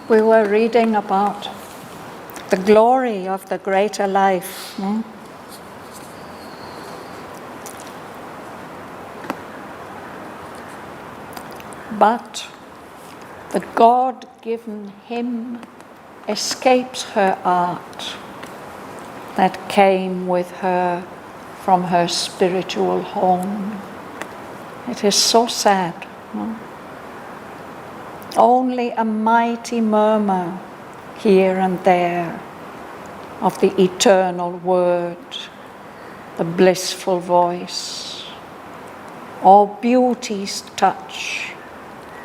We were reading about the glory of the greater life. But the God-given hymn escapes her art that came with her from her spiritual home. It is so sad. Only a mighty murmur here and there of the eternal word, the blissful voice, or beauty's touch,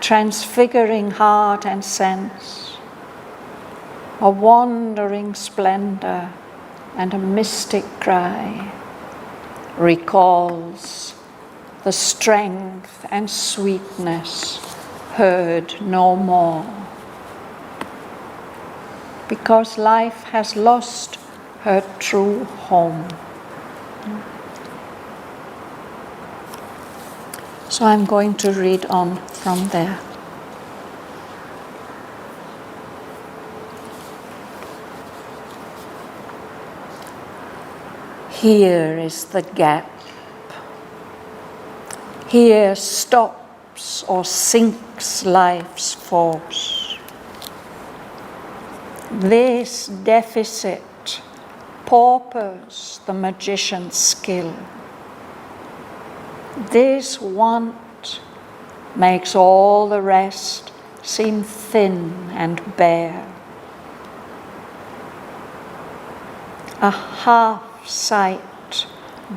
transfiguring heart and sense, a wandering splendor and a mystic cry, recalls the strength and sweetness heard no more. Because life has lost her true home. So I'm going to read on from there. Here is the gap. Here stops or sinks life's force. This deficit paupers the magician's skill. This want makes all the rest seem thin and bare. A half sight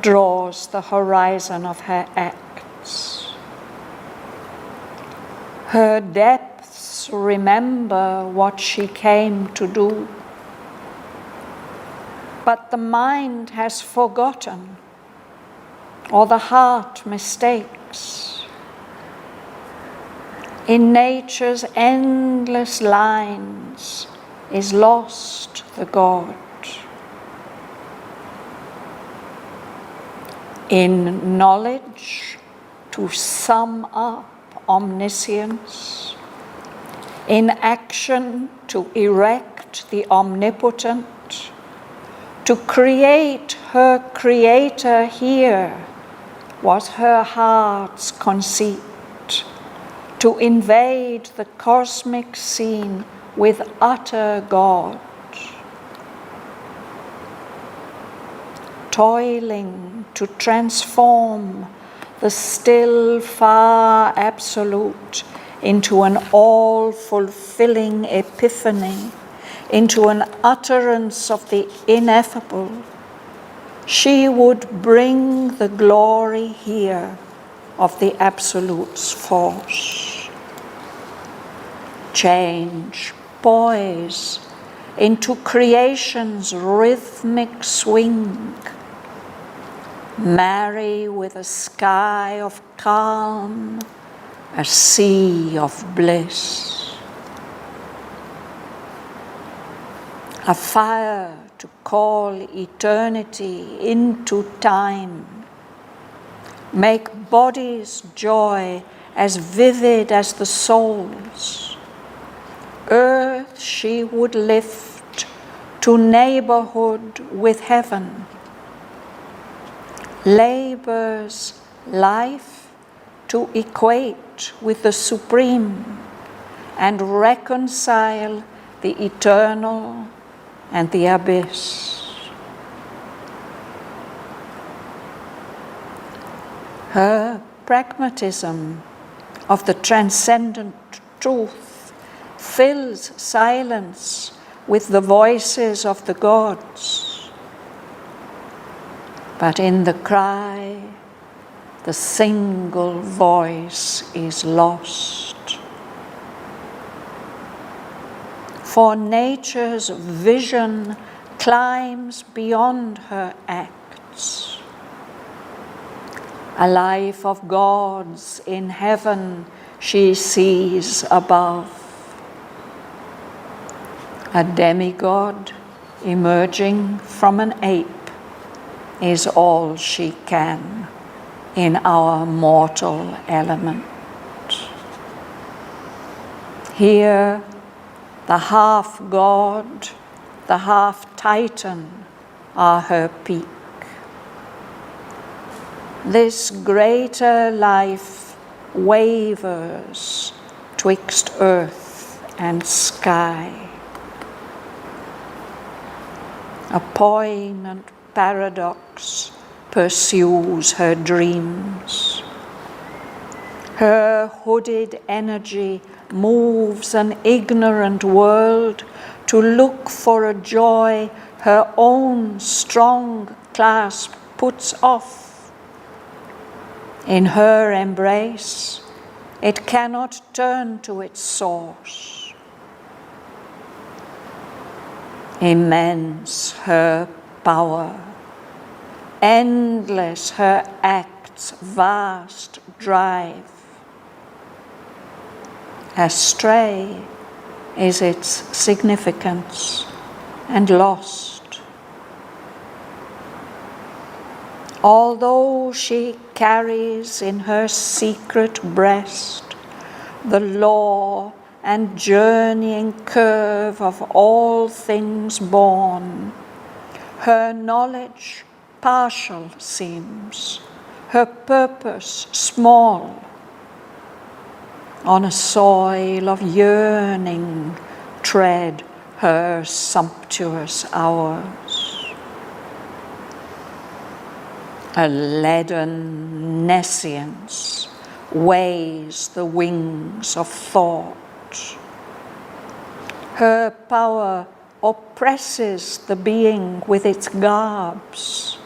draws the horizon of her acts. Her depths remember what she came to do. But the mind has forgotten, or the heart mistakes. In nature's endless lines is lost the God. In knowledge, to sum up omniscience, in action, to erect the omnipotent, to create her creator here was her heart's conceit, to invade the cosmic scene with utter God. Toiling to transform the still far absolute into an all-fulfilling epiphany, into an utterance of the ineffable, she would bring the glory here of the Absolute's force. Change, poise into creation's rhythmic swing, marry with a sky of calm, a sea of bliss. A fire to call eternity into time. Make body's joy as vivid as the soul's. Earth she would lift to neighborhood with heaven. Labor's life to equate with the supreme and reconcile the eternal and the abyss. Her pragmatism of the transcendent truth fills silence with the voices of the gods. But in the cry, the single voice is lost. For nature's vision climbs beyond her acts. A life of gods in heaven she sees above. A demigod emerging from an ape is all she can in our mortal element. Here, The half-god, the half-titan are her peak. This greater life wavers twixt earth and sky. A poignant paradox pursues her dreams. Her hooded energy moves an ignorant world to look for a joy her own strong clasp puts off. In her embrace, it cannot turn to its source. Immense her power, endless her act's vast drive. Astray is its significance and lost. Although she carries in her secret breast the law and journeying curve of all things born, her knowledge partial seems, her purpose small. On a soil of yearning tread her sumptuous hours. A leaden nescience weighs the wings of thought. Her power oppresses the being with its garbs.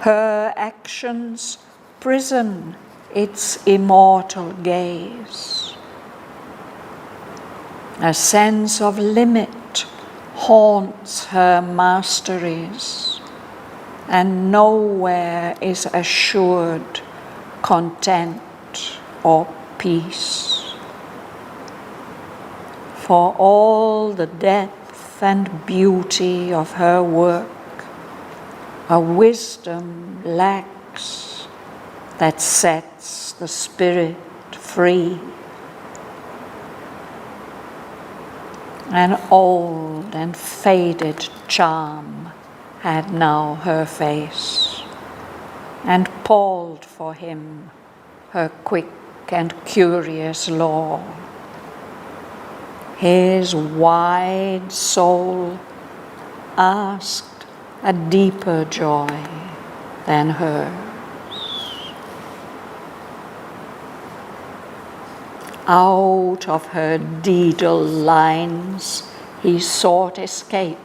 Her actions prison its immortal gaze. A sense of limit haunts her masteries, and nowhere is assured content or peace. For all the depth and beauty of her work, a wisdom lacks that sets the spirit free. An old and faded charm had now her face, and palled for him her quick and curious lore. His wide soul asked a deeper joy than hers. Out of her daedal lines he sought escape,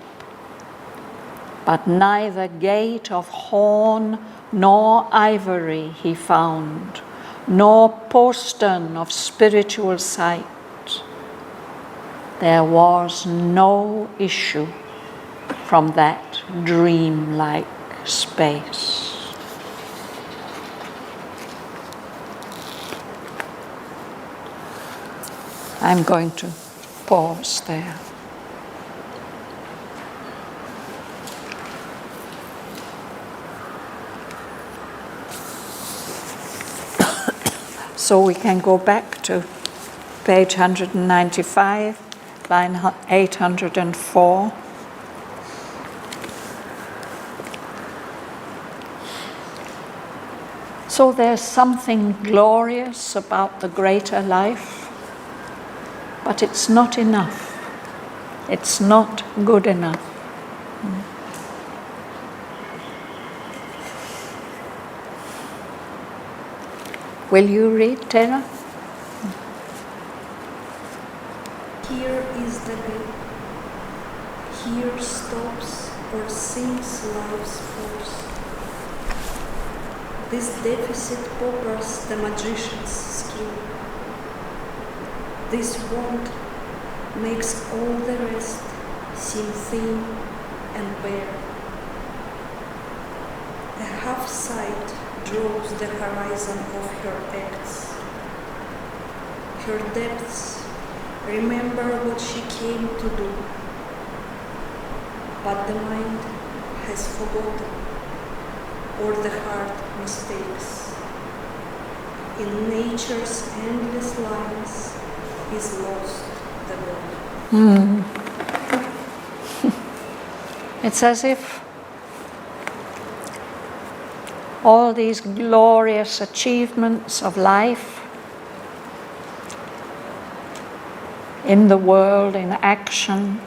but neither gate of horn nor ivory he found, nor postern of spiritual sight. There was no issue from that dreamlike space. I'm going to pause there. So we can go back to page 195, line 804. So there's something glorious about the greater life, but it's not enough. It's not good enough. Will you read, Tara? Here is the gap. Here stops or sinks life's force. This deficit paupers the magician's skill. This want makes all the rest seem thin and bare. A half sight draws the horizon of her acts. Her depths remember what she came to do, but the mind has forgotten, or the heart mistakes. In nature's endless lines is lost the God. It's as if all these glorious achievements of life in the world, in action,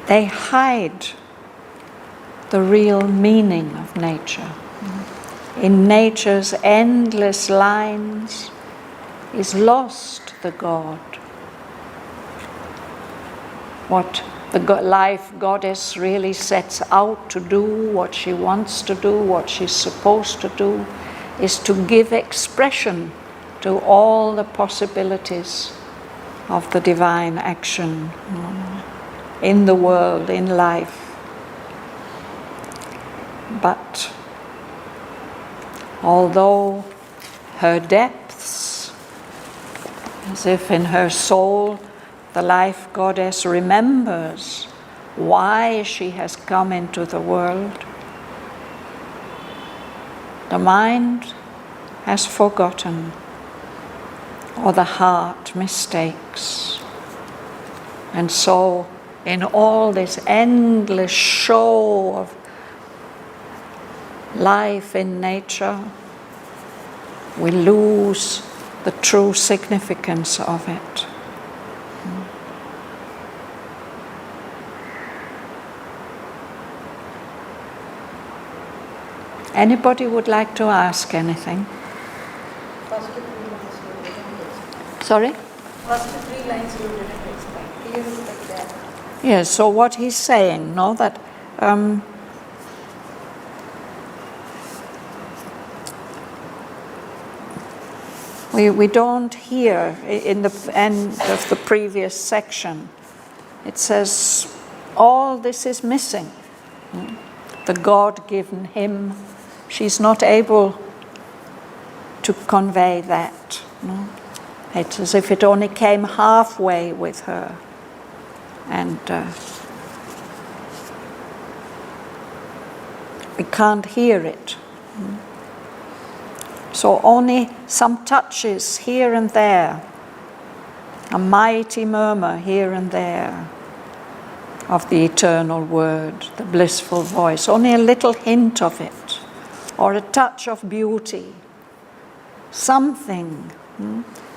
they hide the real meaning of nature. In nature's endless lines is lost the God. What the life goddess really sets out to do, what she wants to do, what she's supposed to do, is to give expression to all the possibilities of the divine action in the world, in life. But although her depths, as if in her soul, the life goddess remembers why she has come into the world, the mind has forgotten, or the heart mistakes. And so, in all this endless show of life in nature, we lose the true significance of it. Anybody would like to ask anything? Sorry? First 3 lines you didn't explain. Here is like that. Yes, so what he's saying, no, that we don't hear in the end of the previous section. It says all this is missing. The God-given hymn, she's not able to convey that. No? It's as if it only came halfway with her. And we can't hear it. So only some touches here and there, a mighty murmur here and there of the eternal word, the blissful voice, only a little hint of it, or a touch of beauty. Something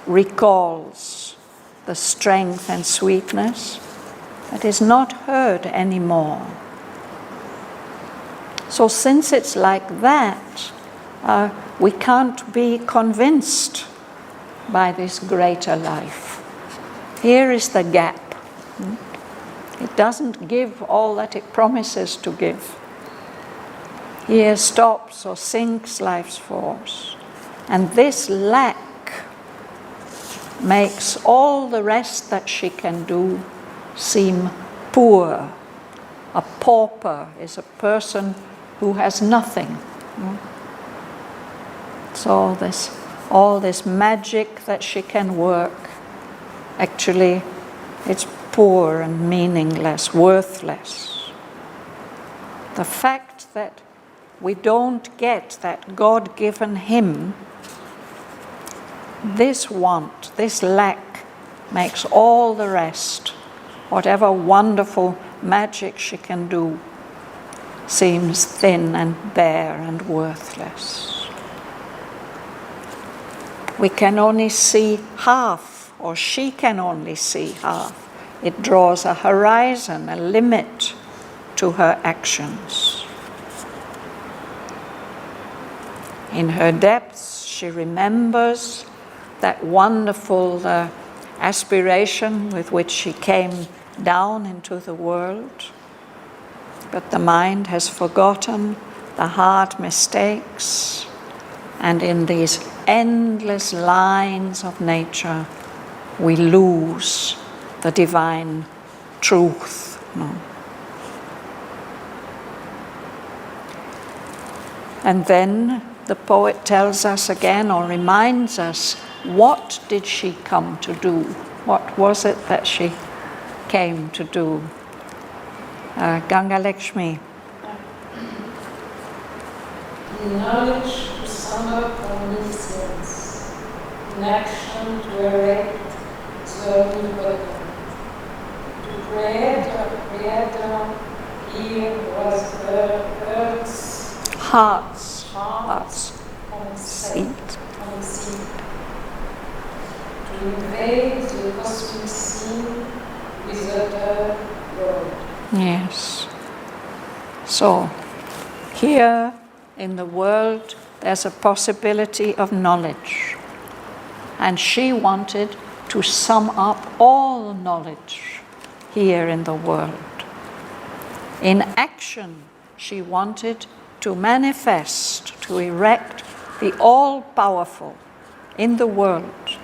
recalls the strength and sweetness that is not heard anymore. So since it's like that, we can't be convinced by this greater life. Here is the gap. It doesn't give all that it promises to give. Here stops or sinks life's force. And this lack makes all the rest that she can do seem poor. A pauper is a person who has nothing. So all this magic that she can work, actually it's poor and meaningless, worthless. The fact that we don't get that God-given hymn, this want, this lack, makes all the rest, whatever wonderful magic she can do, seems thin and bare and worthless. We can only see half, or she can only see half. It draws a horizon, a limit to her actions. In her depths, she remembers that wonderful aspiration with which she came down into the world. But the mind has forgotten, the heart mistakes, and in these endless lines of nature, we lose the divine truth. And then the poet tells us again, or reminds us, what did she come to do? What was it that she came to do? Ganga Lakshmi. in knowledge to sum up omniscience, in action to erect the omnipotent. To creator, here was earth's hearts on seat. To invade the cosmic scene with utter glory. Yes. So, here in the world, there's a possibility of knowledge. And she wanted to sum up all knowledge here in the world. In action, she wanted to manifest, to erect the all-powerful in the world,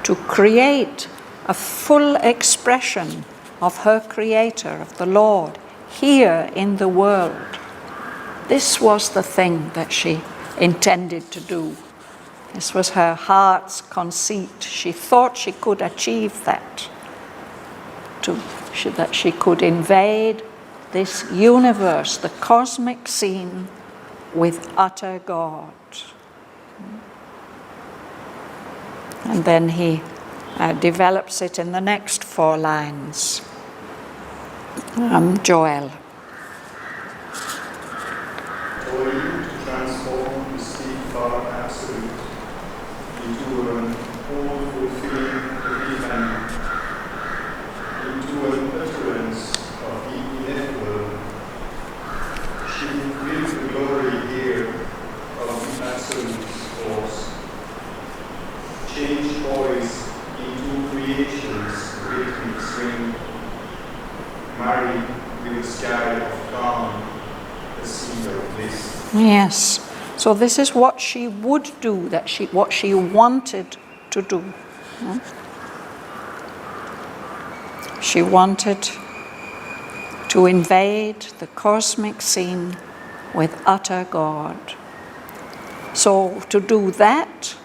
to create a full expression of her Creator, of the Lord, here in the world. This was the thing that she intended to do. This was her heart's conceit. She thought she could achieve that, that she could invade this universe, the cosmic scene, with utter God. And then he develops it in the next 4 lines. Joel. For you to transform the sleep far absolute into an all-fulfilling epiphany, into an utterance of the ineffable. She reveals the glory here of the absolute force. Change toys into creation's rhythmic swing, married with the sky of calm, the sea of bliss. Yes. So this is what she would do, what she wanted to do. She wanted to invade the cosmic scene with utter God. So to do that,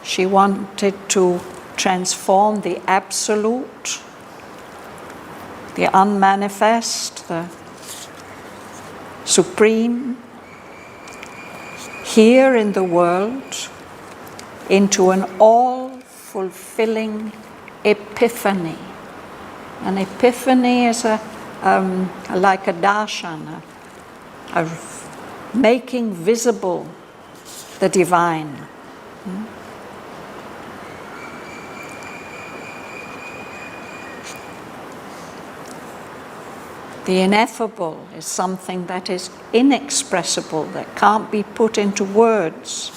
she wanted to transform the absolute, the unmanifest, the supreme, here in the world, into an all-fulfilling epiphany. An epiphany is like a darshan, a making visible the divine. The ineffable is something that is inexpressible, that can't be put into words.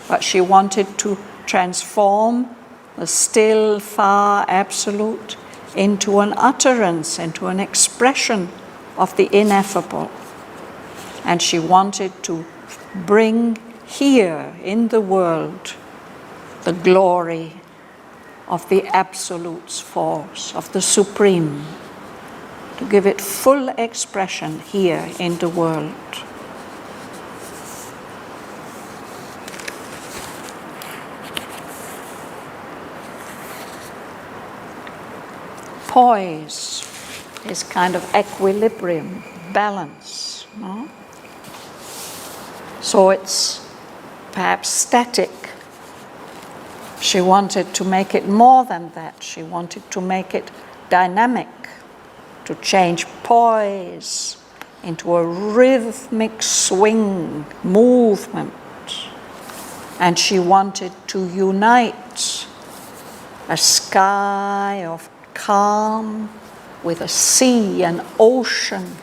But she wanted to transform the still, far absolute into an utterance, into an expression of the ineffable. And she wanted to bring here in the world the glory of the Absolute's force, of the Supreme, to give it full expression here in the world. Poise is kind of equilibrium, balance. No? So it's perhaps static. She wanted to make it more than that. She wanted to make it dynamic, to change poise into a rhythmic swing, movement. And she wanted to unite a sky of calm with a sea, an ocean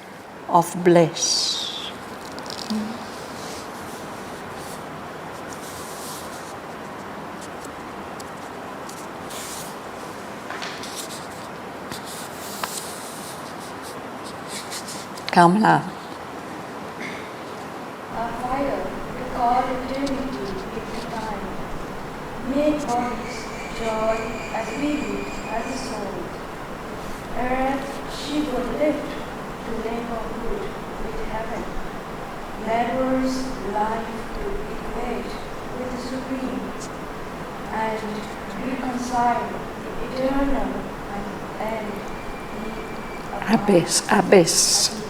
of bliss. Kamala. Our fire, to call eternity with the time. Make bodies, joy, as vivid as the soul. Earth, she would lift to labor good with heaven. Laborers, life to equate with the supreme, and reconcile the eternal and the Abyss.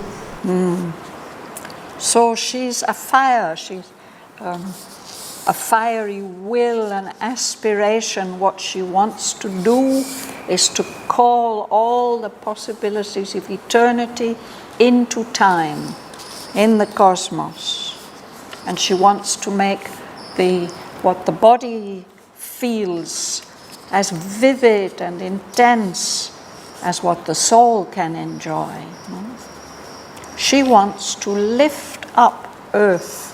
So she's a fire, she's a fiery will and aspiration. What she wants to do is to call all the possibilities of eternity into time, in the cosmos. And she wants to make what the body feels as vivid and intense as what the soul can enjoy. She wants to lift up earth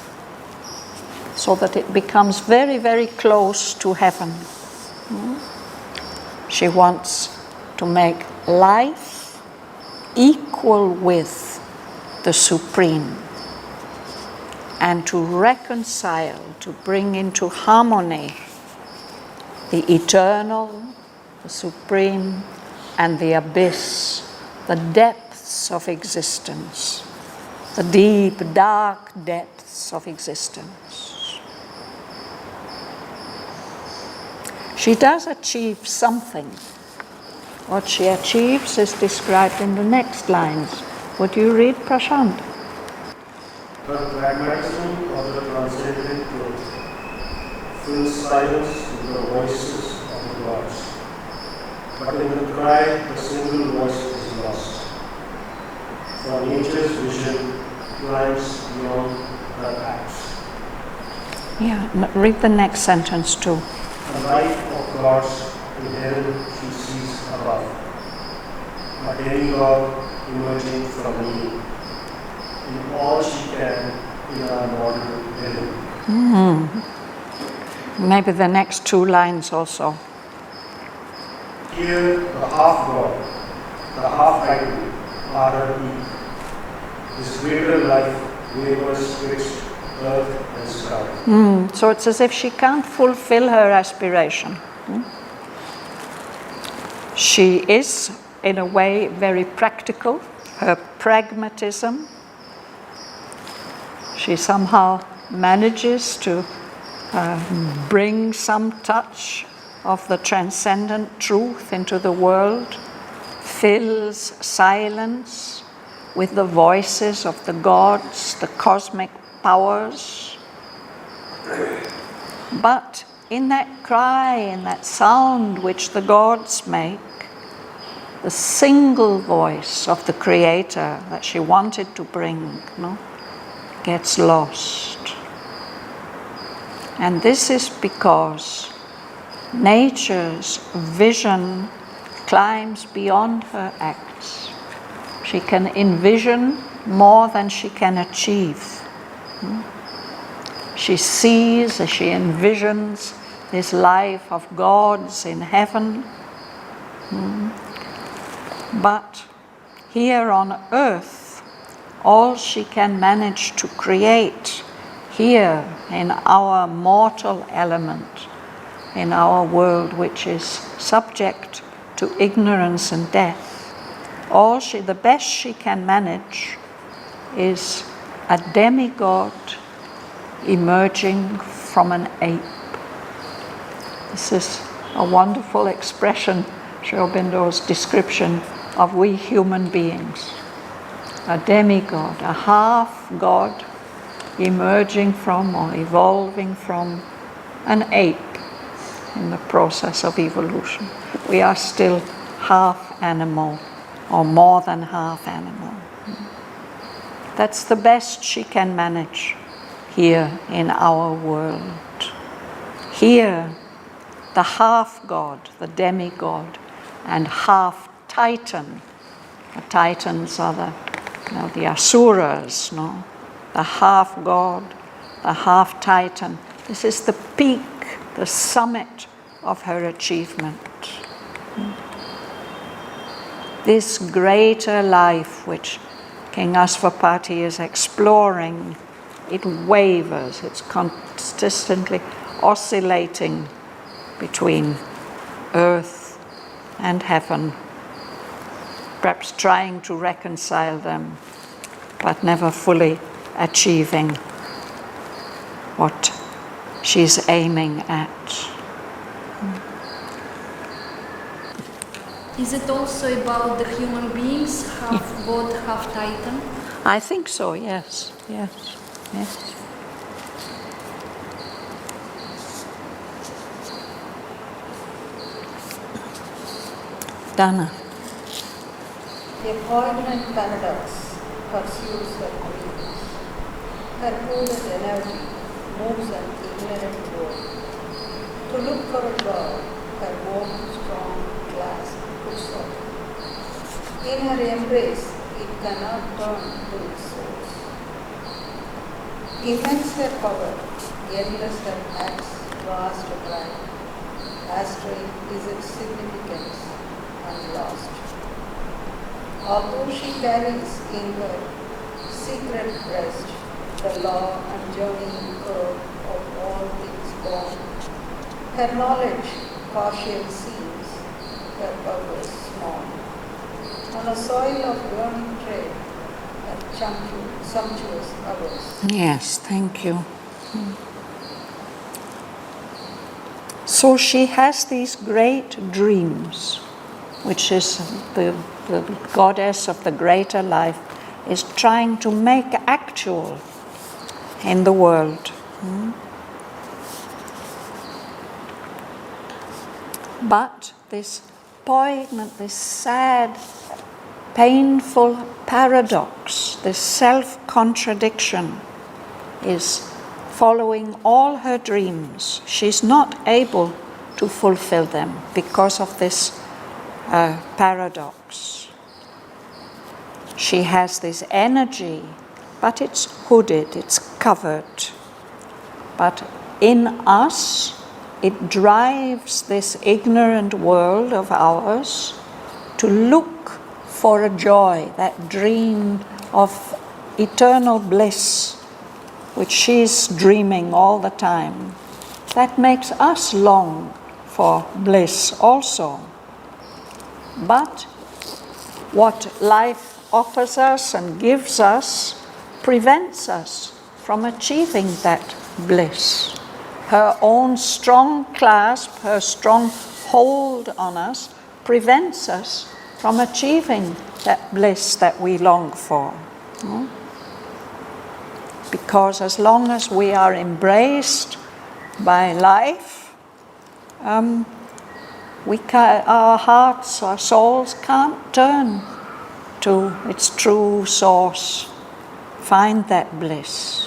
so that it becomes very, very close to heaven. She wants to make life equal with the supreme and to reconcile, to bring into harmony the eternal, the supreme, and the abyss, the depths of existence, the deep, dark depths of existence. She does achieve something. What she achieves is described in the next lines. Would you read, Prashant? Her pragmatism of the transcendent truth fills silence with the voices of the gods. But in the cry, the single voice is lost. For nature's vision climbs beyond her acts. Yeah, read the next sentence too. The light of gods in heaven she sees above. A demigod emerging from within. In all she can in our modern heaven. Maybe the next two lines also. Here the half God, the half idol are her peak. This greater life wavers twixt earth and sky. So it's as if she can't fulfill her aspiration. She is, in a way, very practical. Her pragmatism, she somehow manages to bring some touch of the transcendent truth into the world, fills silence with the voices of the gods, the cosmic powers. But in that cry, in that sound which the gods make, the single voice of the Creator that she wanted to bring, gets lost. And this is because nature's vision climbs beyond her acts. She can envision more than she can achieve. She sees, she envisions this life of gods in heaven. But here on earth, all she can manage to create here in our mortal element, in our world which is subject to ignorance and death, the best she can manage is a demigod emerging from an ape. This is a wonderful expression, Sri Aurobindo's description of we human beings. A demigod, a half god emerging from or evolving from an ape in the process of evolution. We are still half animal or more than half animal. That's the best she can manage here in our world. Here, the half god, the demigod, and half titan. The titans are the asuras, the half god, the half titan. This is the peak, the summit of her achievement. This greater life which King Asvapati is exploring, it wavers, it's consistently oscillating between earth and heaven, perhaps trying to reconcile them, but never fully achieving what she's aiming at. Is it also about the human beings, half God, half Titan? I think so, yes, yes, yes. Dana. A poignant paradox pursues her dreams. Her coded energy moves an ignorant world. To look for a God, her warm, strong clasp puts up. In her embrace, it cannot turn to its source. Immense her power, endless her acts, vast her pride. Astral is its significance, and lost. Although she carries in her secret breast the law and journeying curve of all things born, her knowledge partial seems, her purpose small. On a soil of burning tread, her sumptuous hours. Yes, thank you. So she has these great dreams, which is the goddess of the greater life, is trying to make actual in the world. But this poignant, this sad, painful paradox, this self-contradiction is following all her dreams. She's not able to fulfill them because of this paradox. She has this energy, but it's hooded, it's covered. But in us, it drives this ignorant world of ours to look for a joy, that dream of eternal bliss, which she's dreaming all the time. That makes us long for bliss also. But what life offers us and gives us prevents us from achieving that bliss. Her own strong clasp, her strong hold on us prevents us from achieving that bliss that we long for. Because as long as we are embraced by life, our hearts, our souls can't turn to its true source, find that bliss.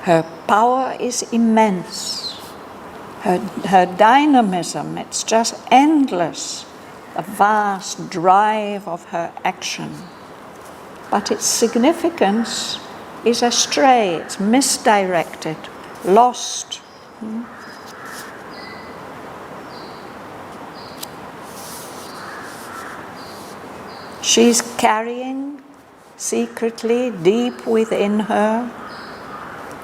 Her power is immense. Her dynamism, it's just endless, the vast drive of her action. But its significance is astray, it's misdirected, lost. She's carrying secretly, deep within her,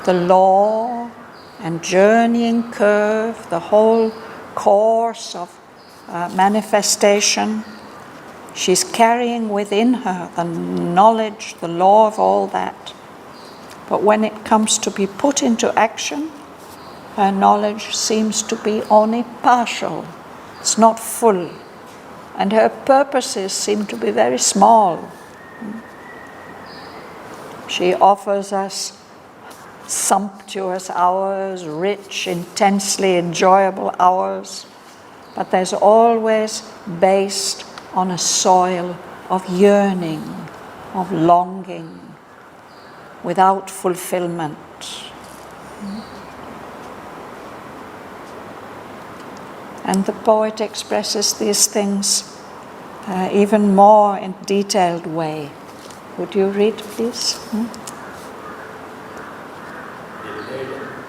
the law and journeying curve, the whole course of manifestation. She's carrying within her the knowledge, the law of all that. But when it comes to be put into action, her knowledge seems to be only partial. It's not full. And her purposes seem to be very small. She offers us sumptuous hours, rich, intensely enjoyable hours, but there's always based on a soil of yearning, of longing, without fulfillment. And the poet expresses these things even more in a detailed way. Would you read, please?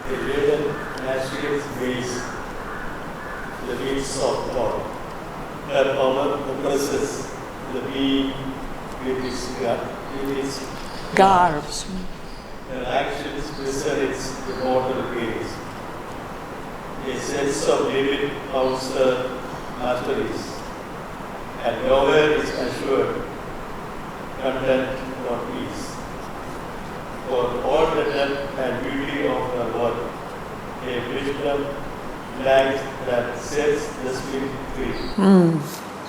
A laden Nation's ways, the ways of thought. Her power oppresses the being with its Garbs. Her actions presents the mortal gaze. A sense of limit haunts her masteries, and nowhere is assured content or peace. For all the depth and beauty of her work, a wisdom light that sets the spirit free.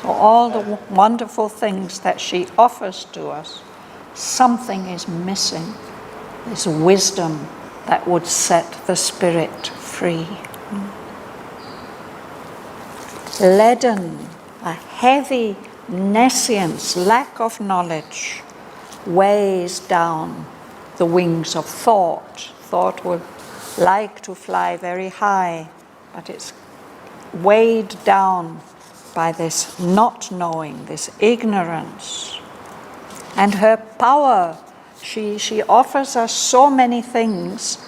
For all the wonderful things that she offers to us, something is missing. This wisdom that would set the spirit free. Leaden, a heavy nescience, lack of knowledge, weighs down the wings of thought. Thought would like to fly very high, but it's weighed down by this not knowing, this ignorance. And her power, she offers us so many things.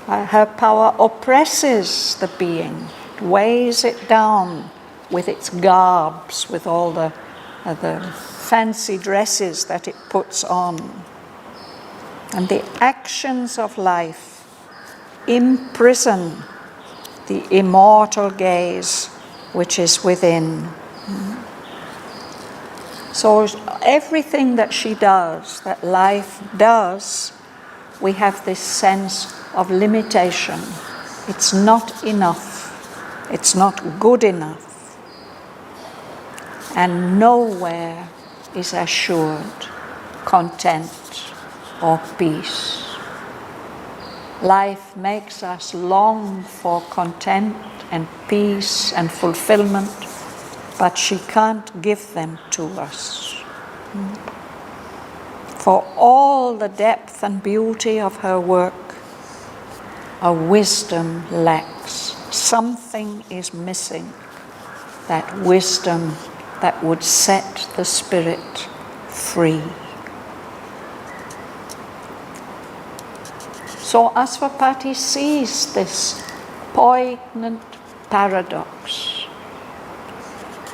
Her power oppresses the being, weighs it down with its garbs, with all the fancy dresses that it puts on. And the actions of life imprison the immortal gaze which is within. So everything that she does, that life does, we have this sense of limitation. It's not enough. It's not good enough. And nowhere is assured content or peace. Life makes us long for content and peace and fulfillment, but she can't give them to us. For all the depth and beauty of her work, a wisdom lacks. Something is missing. That wisdom that would set the spirit free. So Asvapati sees this poignant paradox.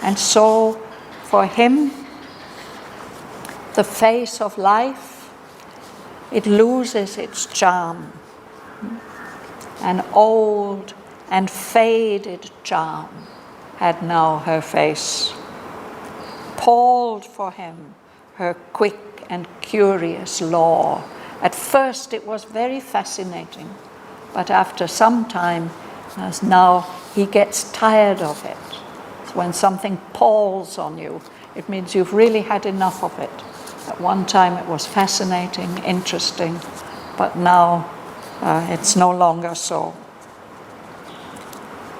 And so for him, the face of life, it loses its charm. An old and faded charm had now her face. Palled for him her quick and curious law. At first it was very fascinating, but after some time, as now he gets tired of it. When something palls on you, it means you've really had enough of it. At one time it was fascinating, interesting, but now it's no longer so.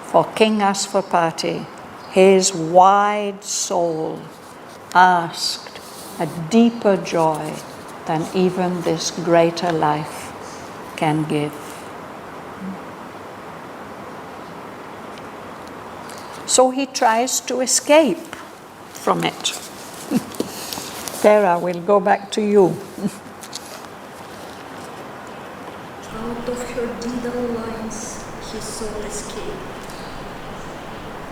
For King Asvapati, his wide soul asked a deeper joy than even this greater life can give. So he tries to escape from it. Tara, we'll go back to you. Out of her daedal lines he sought escape,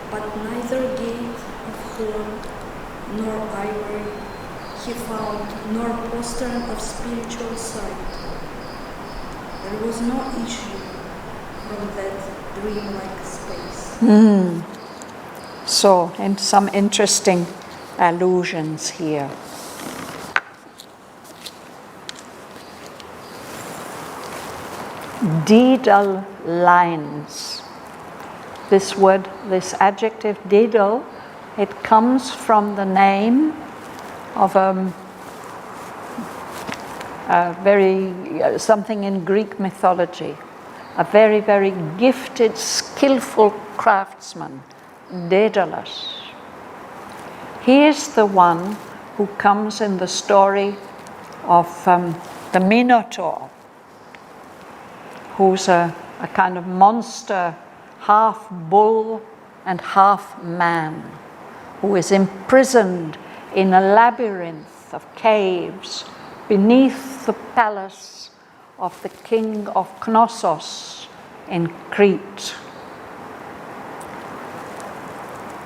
but neither gate of horn nor ivory he found, nor postern of spiritual sight. There was no issue from that dreamlike space. So, and some interesting allusions here. Daedal lines. This word, this adjective daedal, it comes from the name of something in Greek mythology, a very, very gifted, skillful craftsman, Daedalus. He is the one who comes in the story of the Minotaur, who's a kind of monster, half bull and half man, who is imprisoned in a labyrinth of caves beneath the palace of the king of Knossos in Crete.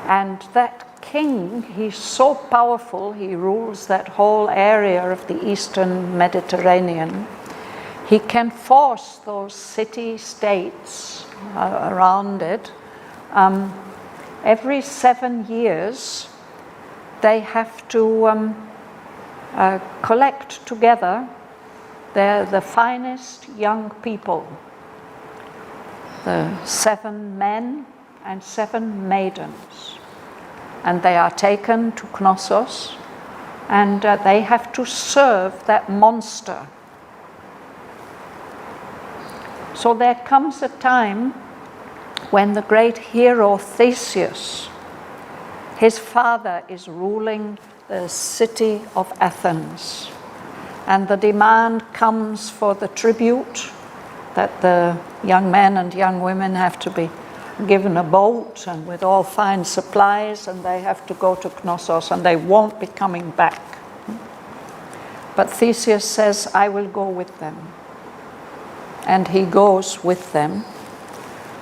And that king, he's so powerful, he rules that whole area of the eastern Mediterranean. He can force those city-states around it. Every 7 years, they have to collect together the finest young people, the 7 men and 7 maidens, and they are taken to Knossos, and they have to serve that monster. So there comes a time when the great hero Theseus, his father is ruling the city of Athens, and the demand comes for the tribute that the young men and young women have to be given a boat and with all fine supplies, and they have to go to Knossos, and they won't be coming back. But Theseus says, I will go with them. And he goes with them,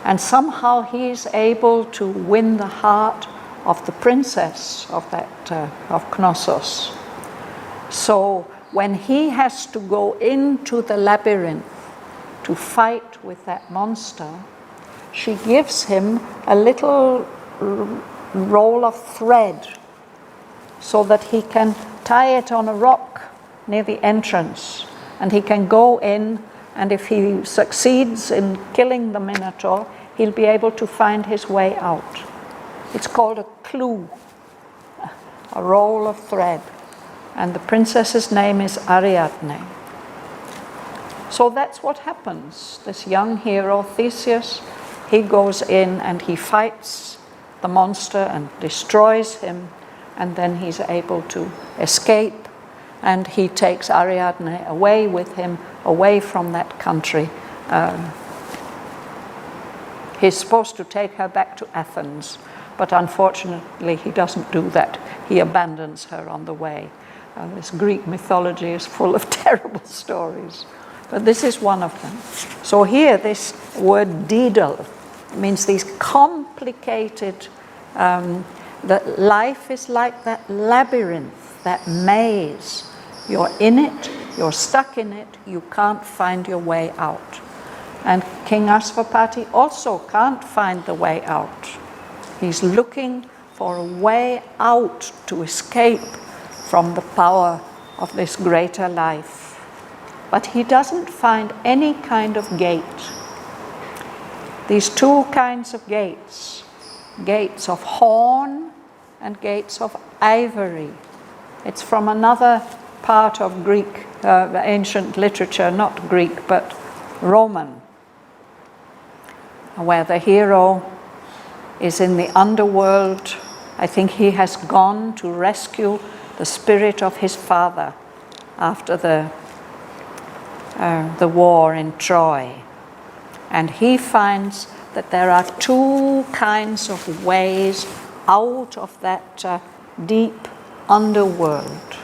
and somehow he is able to win the heart of the princess of Knossos. So when he has to go into the labyrinth to fight with that monster, she gives him a little roll of thread so that he can tie it on a rock near the entrance, and he can go in, and if he succeeds in killing the Minotaur, he'll be able to find his way out. It's called a clue, a roll of thread, and the princess's name is Ariadne. So that's what happens. This young hero, Theseus, he goes in and he fights the monster and destroys him, and then he's able to escape, and he takes Ariadne away with him, away from that country. He's supposed to take her back to Athens, but unfortunately he doesn't do that. He abandons her on the way. This Greek mythology is full of terrible stories, but this is one of them. So here this word daedal means these complicated, that life is like that labyrinth, that maze. You're in it, you're stuck in it, you can't find your way out. And King Asvapati also can't find the way out. He's looking for a way out to escape from the power of this greater life. But he doesn't find any kind of gate. These two kinds of gates, gates of horn and gates of ivory. It's from another part of Greek, ancient literature, not Greek, but Roman, where the hero is in the underworld. I think he has gone to rescue the spirit of his father after the war in Troy. And he finds that there are two kinds of ways out of that deep underworld.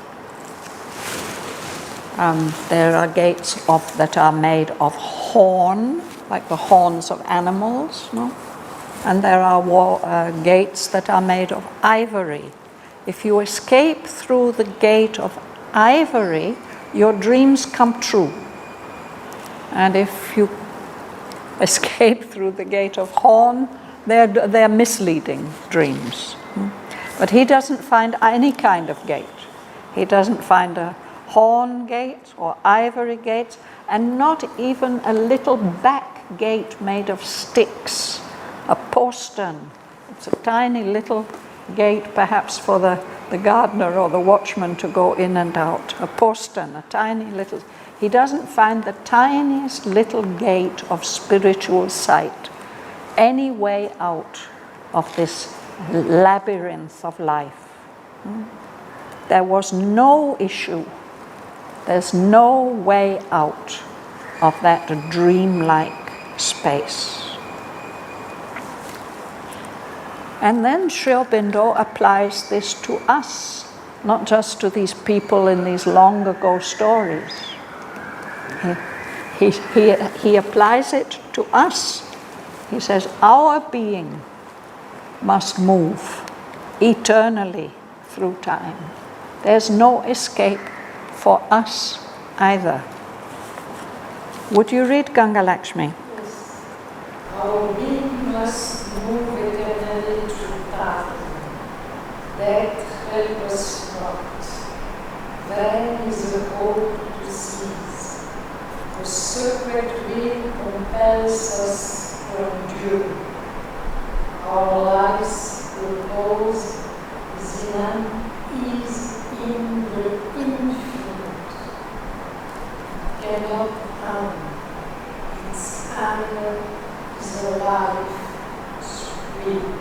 There are gates that are made of horn, like the horns of animals, no? And there are gates that are made of ivory. If you escape through the gate of ivory, your dreams come true. And if you escape through the gate of horn, they're misleading dreams. But he doesn't find any kind of gate. He doesn't find a horn gate or ivory gate, and not even a little back gate made of sticks, a postern. It's a tiny little gate, perhaps for the gardener or the watchman to go in and out. A postern, a tiny little. He doesn't find the tiniest little gate of spiritual sight, any way out of this labyrinth of life. There was no issue. There's no way out of that dreamlike space. And then Sri Aurobindo applies this to us, not just to these people in these long ago stories. He applies it to us. He says our being must move eternally through time. There's no escape for us either. Would you read Ganga Lakshmi? Yes. Our being must move eternally through time. That help us not. Then is the hope to cease. The sacred will compels us to endure. Our lives will pause Zen is in the infinite, cannot harm. Its anger is a life supreme.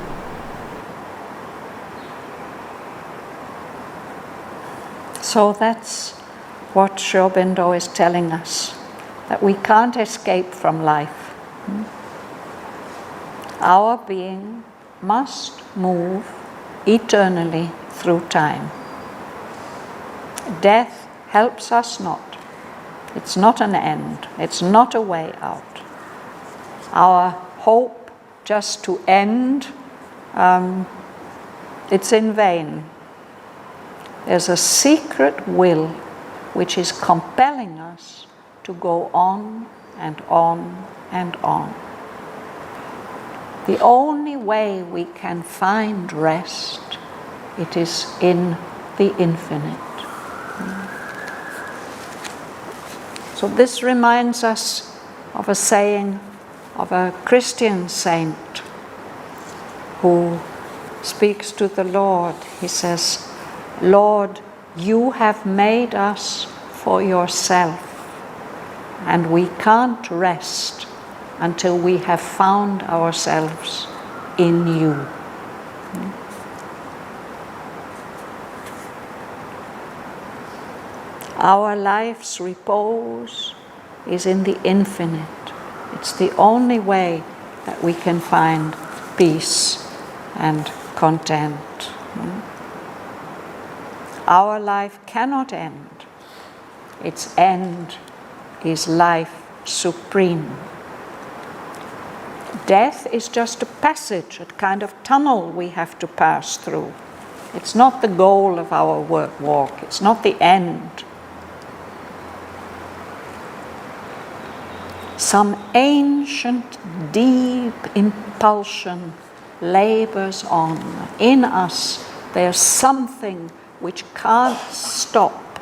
So that's what Sri Aurobindo is telling us, that we can't escape from life. Our being must move eternally through time. Death helps us not. It's not an end. It's not a way out. Our hope just to end, it's in vain. There's a secret will which is compelling us to go on and on and on. The only way we can find rest, it is in the infinite. So this reminds us of a saying of a Christian saint who speaks to the Lord. He says, "Lord, you have made us for yourself, and we can't rest until we have found ourselves in you." Our life's repose is in the infinite. It's the only way that we can find peace and content. Our life cannot end. Its end is life supreme. Death is just a passage, a kind of tunnel we have to pass through. It's not the goal of our walk. It's not the end. Some ancient, deep impulsion labors on. In us, there's something which can't stop,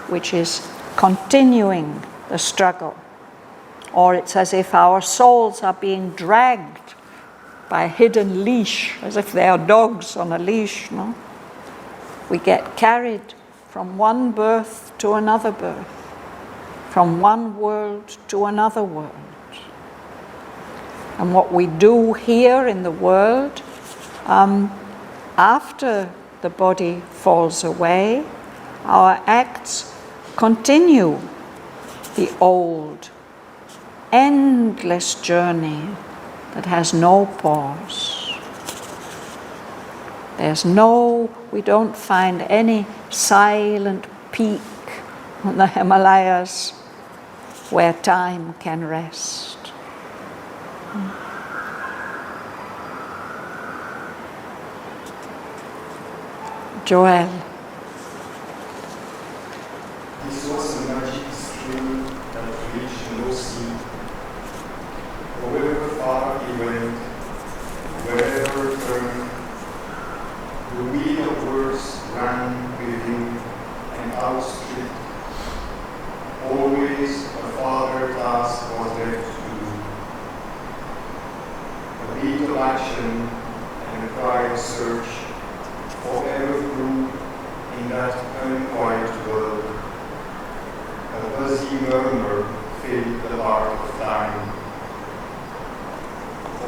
which is continuing the struggle. Or it's as if our souls are being dragged by a hidden leash, as if they are dogs on a leash. No? We get carried from one birth to another birth, from one world to another world. And what we do here in the world, after the body falls away, our acts continue the old, endless journey that has no pause. We don't find any silent peak on the Himalayas where time can rest. Joel. This was a magic stream that reached no sea. However far he went, wherever turned, the wheel of words ran with him and outstripped. Always a farther task was left to do. A beat of action and a cry of search forever grew in that unquiet world. A buzzy murmur filled the heart of time.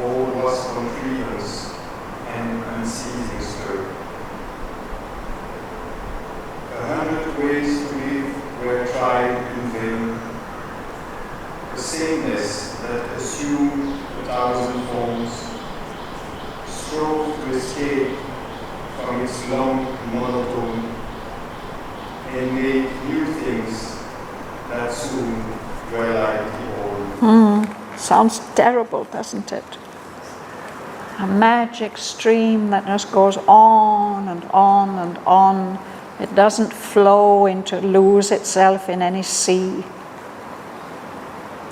All was contrivance and unceasing stir. 100 ways to live were tried in vain. The sameness that assumed 1,000 forms strove to escape from its long monotone and made new things that soon were like the old. Sounds terrible, doesn't it? A magic stream that just goes on and on and on. It doesn't flow into lose itself in any sea.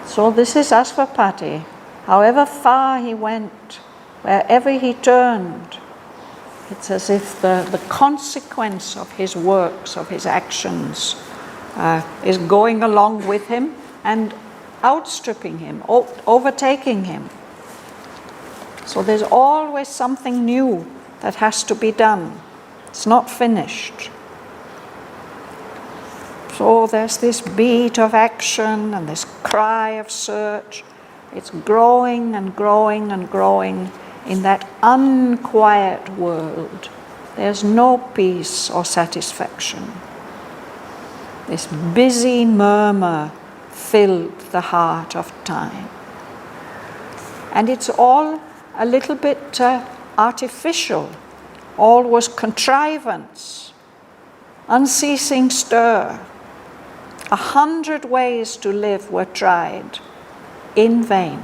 So this is Asvapati. However far he went, wherever he turned, it's as if the consequence of his works, of his actions, is going along with him and outstripping him, overtaking him. So there's always something new that has to be done. It's not finished. So there's this beat of action and this cry of search. It's growing and growing and growing in that unquiet world. There's no peace or satisfaction. This busy murmur filled the heart of time. And it's all a little bit artificial. All was contrivance, unceasing stir. 100 ways to live were tried, in vain.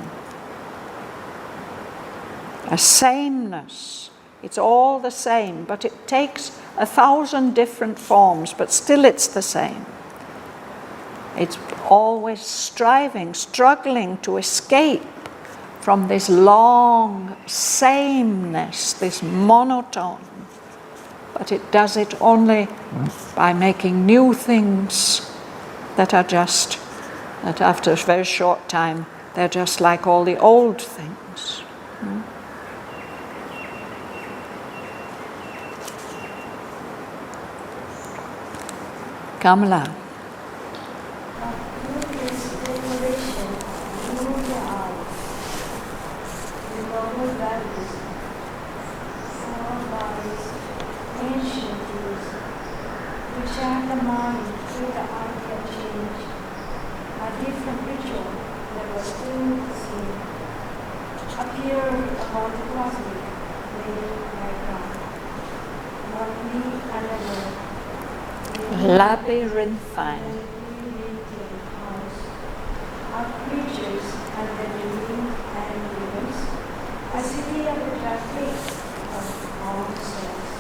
A sameness, it's all the same, but it takes 1,000 different forms, but still it's the same. It's always striving, struggling to escape from this long sameness, this monotone. But it does it only by making new things that are just, that after a very short time, they're just like all the old things. Kamala. Labyrinthine. Of creatures and the living animals, a city of the traffic of all souls.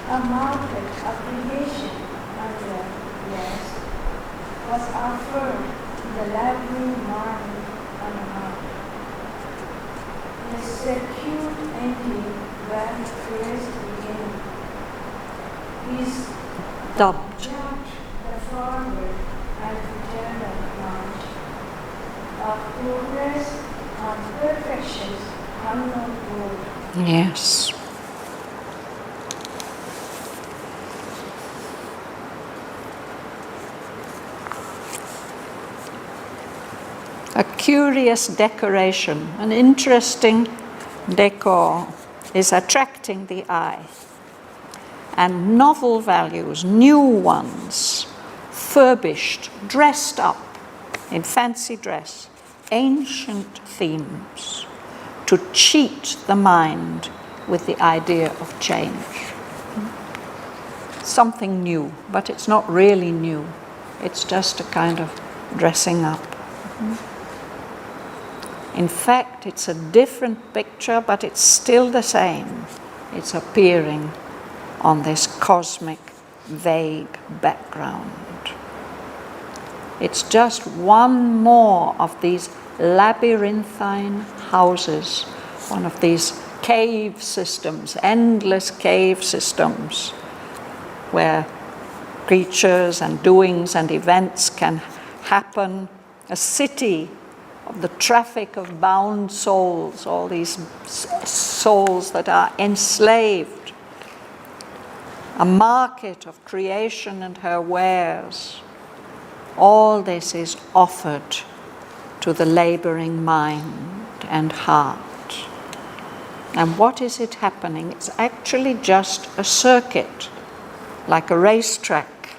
A market of creation under rest was offered to the labyrinth mind on earth. The circuit ending where the prayers began is Dubbed. judge the forward and eternal march of progress on perfection's unknown road. Yes. A curious decoration, an interesting decor is attracting the eye. And novel values, new ones, furbished, dressed up in fancy dress, ancient themes, to cheat the mind with the idea of change. Something new, but it's not really new. It's just a kind of dressing up. In fact, it's a different picture, but it's still the same. It's appearing on this cosmic, vague background. It's just one more of these labyrinthine houses, one of these cave systems, endless cave systems, where creatures and doings and events can happen, a city of the traffic of bound souls, all these souls that are enslaved, a market of creation and her wares. All this is offered to the laboring mind and heart. And what is it happening? It's actually just a circuit, like a racetrack,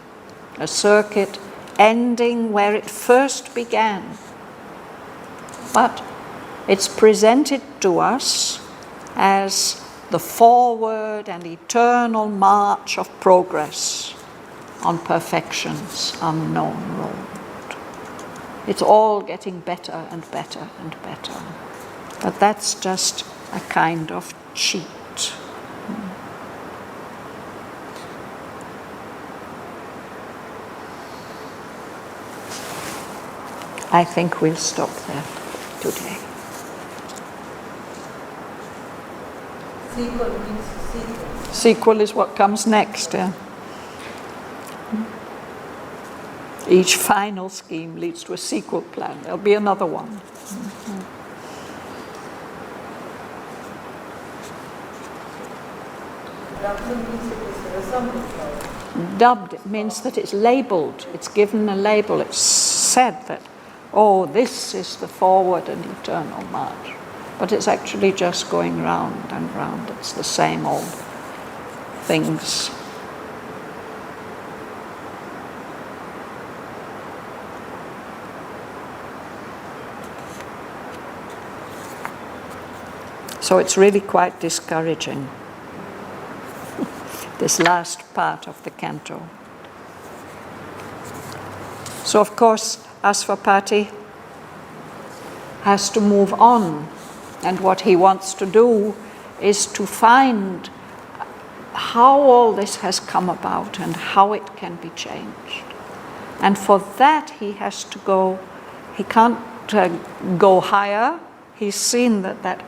a circuit ending where it first began. But it's presented to us as the forward and eternal march of progress on perfection's unknown road. It's all getting better and better and better. But that's just a kind of cheat. I think we'll stop there today. Sequel means sequel. Sequel is what comes next. Yeah. Each final scheme leads to a sequel plan. There'll be another one. dubbed means it is resembled. Dubbed means that it's labelled, it's given a label, it's said that, oh, this is the forward and eternal march. But it's actually just going round and round. It's the same old things. So it's really quite discouraging, this last part of the canto. So of course, Asvapati has to move on, and what he wants to do is to find how all this has come about and how it can be changed. And for that he has to go, he can't go higher. He's seen that that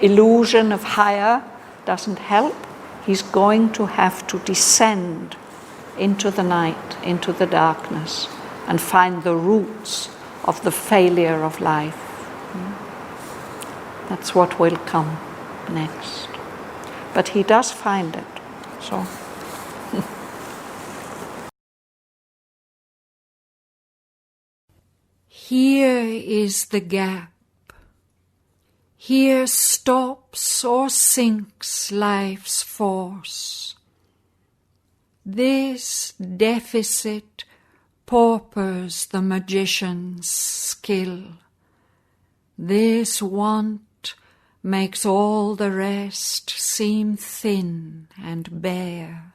illusion of higher doesn't help. He's going to have to descend into the night, into the darkness, and find the roots of the failure of life. That's what will come next. But he does find it. So. Here is the gap. Here stops or sinks life's force. This deficit paupers the magician's skill. This want makes all the rest seem thin and bare.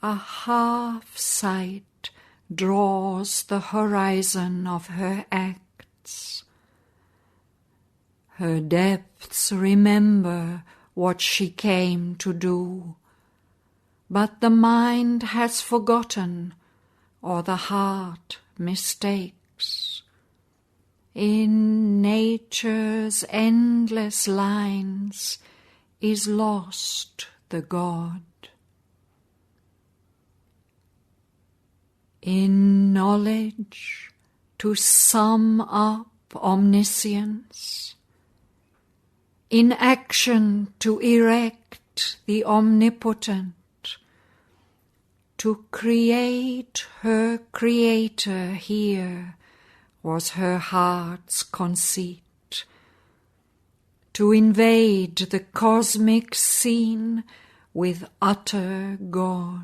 A half sight draws the horizon of her acts. Her depths remember what she came to do, but the mind has forgotten, or the heart mistakes. In nature's endless lines is lost the God. In knowledge to sum up omniscience, in action to erect the omnipotent, to create her creator here was her heart's conceit, to invade the cosmic scene with utter God.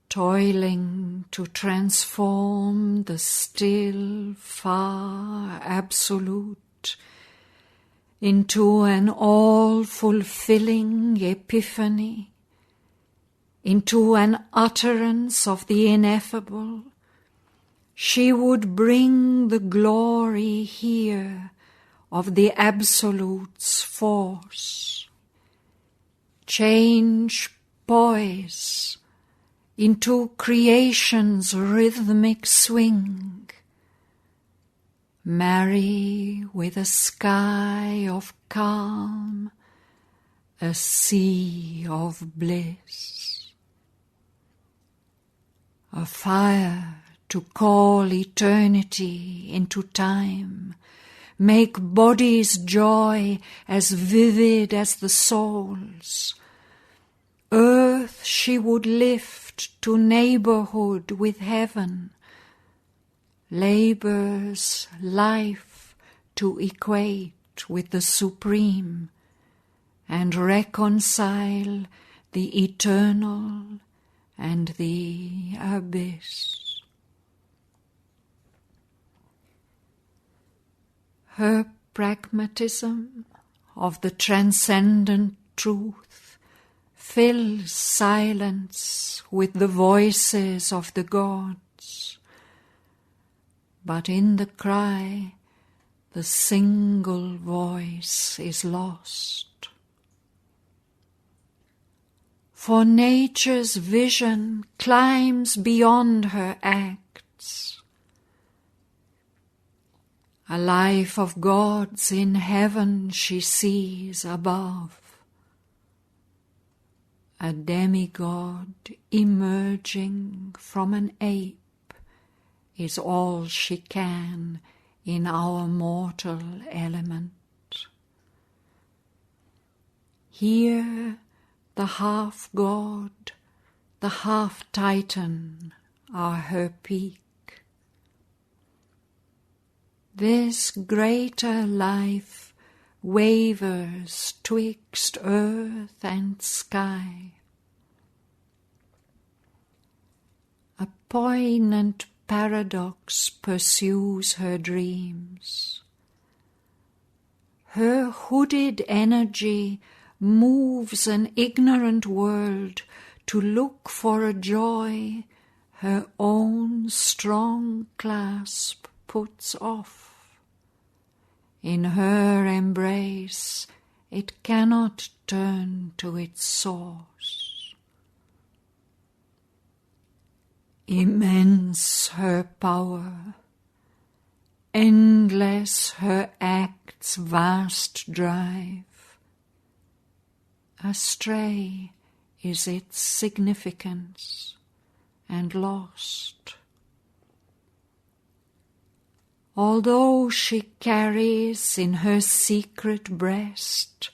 Toiling to transform the still, far absolute into an all-fulfilling epiphany, into an utterance of the ineffable, she would bring the glory here of the Absolute's force. Change poise into creation's rhythmic swing, marry with a sky of calm, a sea of bliss, a fire to call eternity into time, make body's joy as vivid as the soul's. Earth she would lift to neighborhood with heaven, labor's life to equate with the supreme, and reconcile the eternal and the abyss. Her pragmatism of the transcendent truth fills silence with the voices of the gods, but in the cry the single voice is lost. For nature's vision climbs beyond her acts. A life of gods in heaven she sees above. A demigod emerging from an ape is all she can in our mortal element. Here the half-god, the half-titan are her peak. This greater life wavers twixt earth and sky. A poignant paradox pursues her dreams. Her hooded energy moves an ignorant world to look for a joy her own strong clasp puts off. In her embrace it cannot turn to its source. Immense her power, endless her act's vast drive. Astray is its significance and lost. Although she carries in her secret breast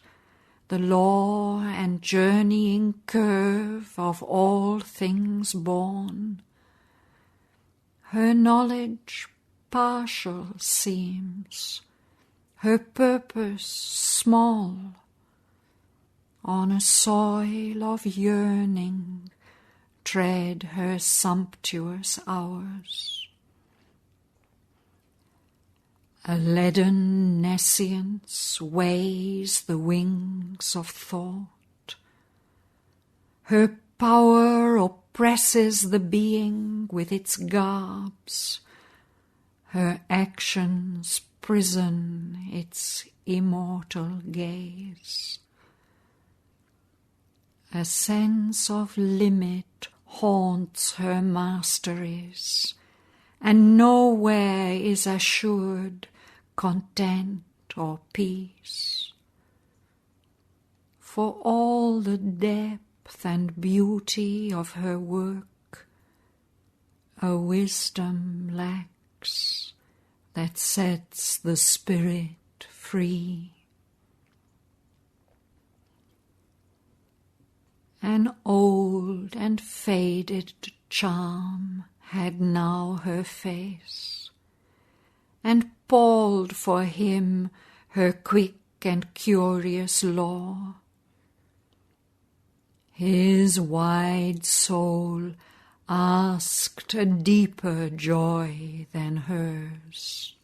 the law and journeying curve of all things born, her knowledge partial seems, her purpose small. On a soil of yearning tread her sumptuous hours. A leaden nescience weighs the wings of thought. Her power oppresses the being with its garbs. Her actions prison its immortal gaze. A sense of limit haunts her masteries, and nowhere is assured content or peace. For all the depth and beauty of her work, a wisdom lacks that sets the spirit free. An old and faded charm had now her face, and palled for him her quick and curious lore. His wide soul asked a deeper joy than hers.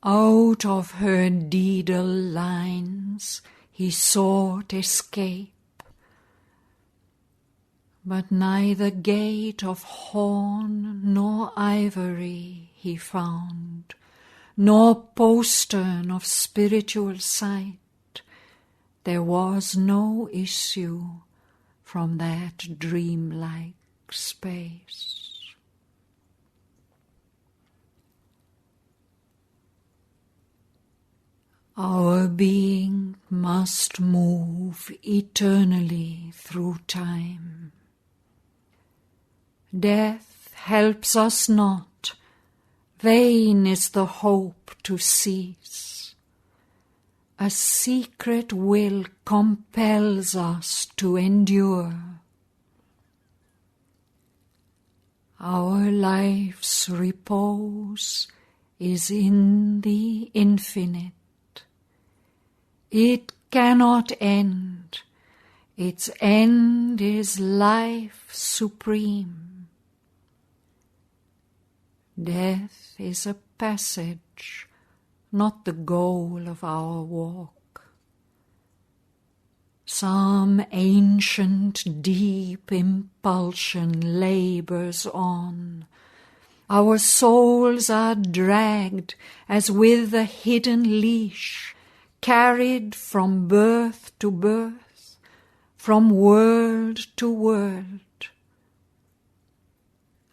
Out of her daedal lines he sought escape, but neither gate of horn nor ivory he found, nor postern of spiritual sight. There was no issue from that dreamlike space. Our being must move eternally through time. Death helps us not, vain is the hope to cease. A secret will compels us to endure. Our life's repose is in the infinite. It cannot end. Its end is life supreme. Death is a passage, not the goal of our walk. Some ancient deep impulsion labors on. Our souls are dragged as with a hidden leash, carried from birth to birth, from world to world.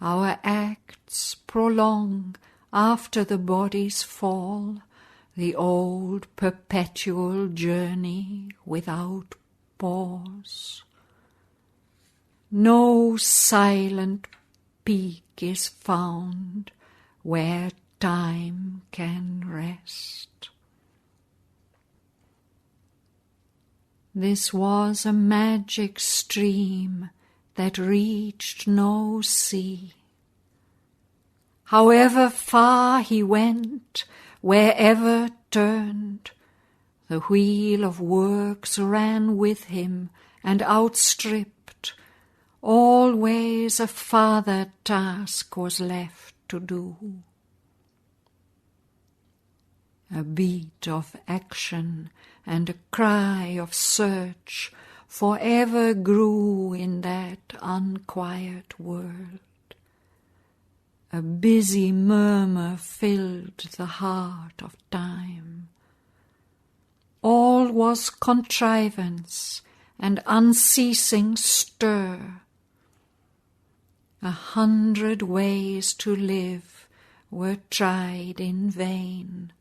Our acts prolong after the body's fall the old perpetual journey without pause. No silent peak is found where time can rest. This was a magic stream that reached no sea. However far he went, wherever turned, the wheel of works ran with him and outstripped. Always a farther task was left to do. A beat of action and a cry of search forever grew in that unquiet world. A busy murmur filled the heart of time. All was contrivance and unceasing stir. 100 ways to live were tried in vain.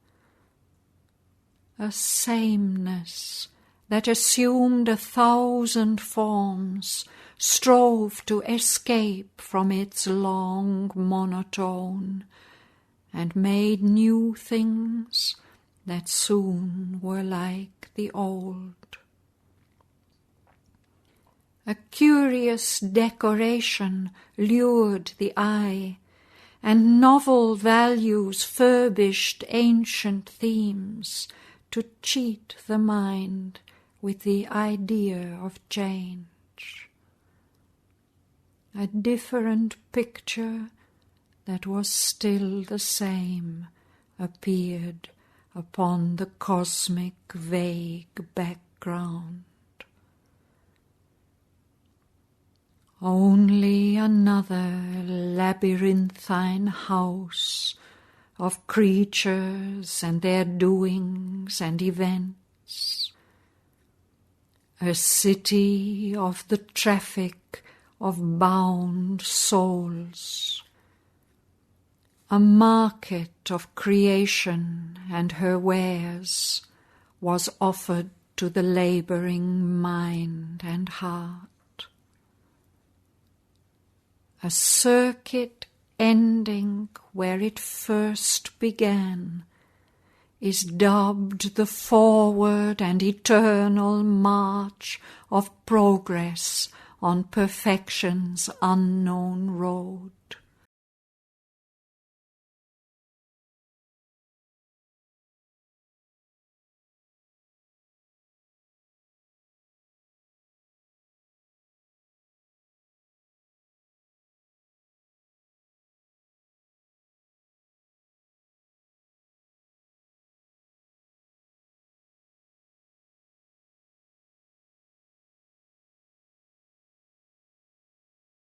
A sameness that assumed 1,000 forms strove to escape from its long monotone and made new things that soon were like the old. A curious decoration lured the eye, and novel values furbished ancient themes to cheat the mind with the idea of change. A different picture that was still the same appeared upon the cosmic vague background. Only another labyrinthine house of creatures and their doings and events. A city of the traffic of bound souls. A market of creation and her wares was offered to the laboring mind and heart. A circuit ending where it first began is dubbed the forward and eternal march of progress on perfection's unknown road.